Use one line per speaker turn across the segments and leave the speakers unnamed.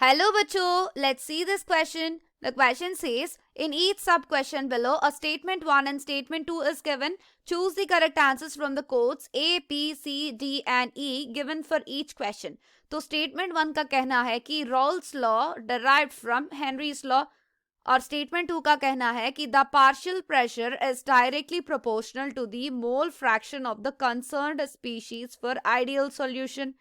Hello बच्चों, let's see this question. The question says, in each sub-question below, a statement 1 and statement 2 is given. Choose the correct answers from the codes A, P, C, D and E given for each question. तो statement 1 का कहना है कि Rolle's law derived from Henry's law और statement 2 का कहना है कि the partial pressure is directly proportional to the mole fraction of the concerned species for ideal solution.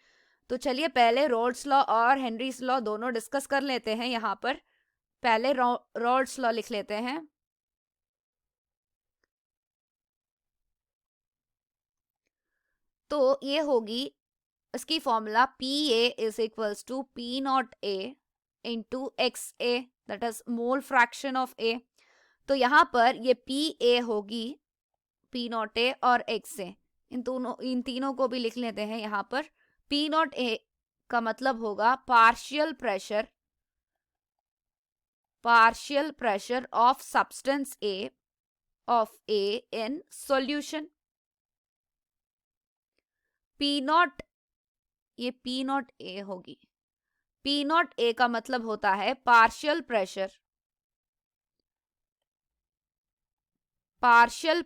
तो चलिए पहले रोल्स लॉ और हेनरीज लॉ दोनों डिस्कस कर लेते हैं यहाँ पर. पहले रोल्स लॉ लिख लेते हैं. तो ये होगी इसकी formula P A is equals to P naught A into X A, that is mole fraction of A. तो यहाँ पर ये पी ए होगी पी नॉट ए और एक्स ए, इन तीनों को भी लिख लेते हैं यहाँ पर. पी नॉट ए का मतलब होगा partial pressure of substance A in solution. P naught, ये पी नॉट ए होगी. पी नॉट ए का मतलब होता है partial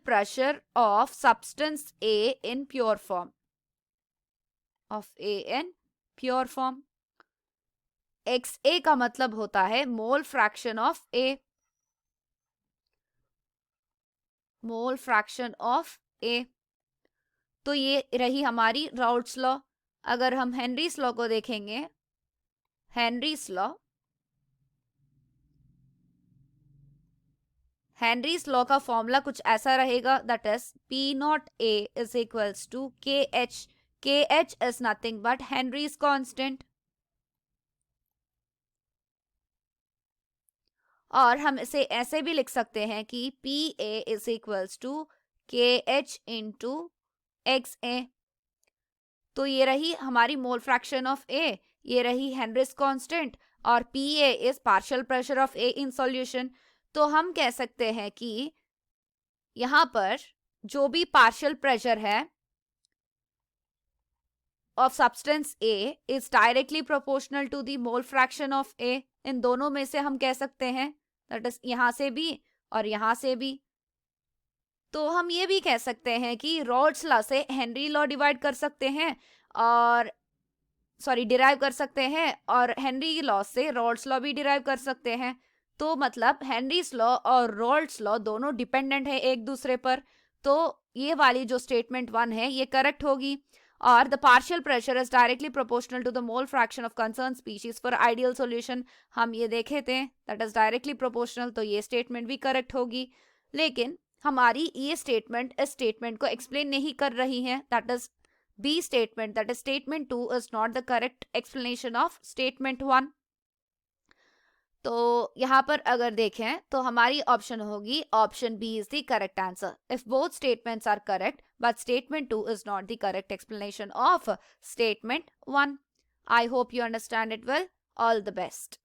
pressure of substance A in pure form, X A का मतलब होता है मोल फ्रैक्शन ऑफ ए. तो ये रही हमारी राउट्स लॉ. अगर हम हेनरीज लॉ को देखेंगे, हेनरीज लॉ का फॉर्मूला कुछ ऐसा रहेगा, that is P naught A is equals to K H. KH is nothing but Henry's constant. और हम इसे ऐसे भी लिख सकते हैं कि PA is equals to KH into XA. तो ये रही हमारी मोल फ्रैक्शन ऑफ A, ये रही हेनरीज कांस्टेंट, और PA is partial pressure of A in solution. तो हम कह सकते हैं कि यहाँ पर जो भी पार्शियल प्रेशर है of substance A is directly proportional to the mole fraction of A. इन दोनों में से हम कह सकते हैं, that is यहाँ से भी और यहाँ से भी. तो हम ये भी कह सकते हैं कि रॉल्स लॉ से हेनरी लॉ डिवाइड कर सकते हैं और डिराइव कर सकते हैं, और हेनरी लॉ से रॉल्स लॉ भी डिराइव कर सकते हैं. तो मतलब हेनरीज लॉ और रॉल्स लॉ दोनों डिपेंडेंट है एक दूसरे पर. तो ये वाली जो स्टेटमेंट 1 है ये करेक्ट होगी. और the partial pressure is directly proportional to the mole fraction of concern species for ideal solution. हम ये देखे थे, दैट इज डायरेक्टली प्रोपोर्शनल, तो ये स्टेटमेंट भी करेक्ट होगी. लेकिन हमारी ये स्टेटमेंट इस स्टेटमेंट को एक्सप्लेन नहीं कर रही है, that is B statement, that is statement 2 is not the correct explanation of statement 1. तो यहाँ पर अगर देखें तो हमारी ऑप्शन होगी option B is the correct answer. If both statements are correct but statement 2 is not the correct explanation of statement 1. I hope you understand it well. All the best.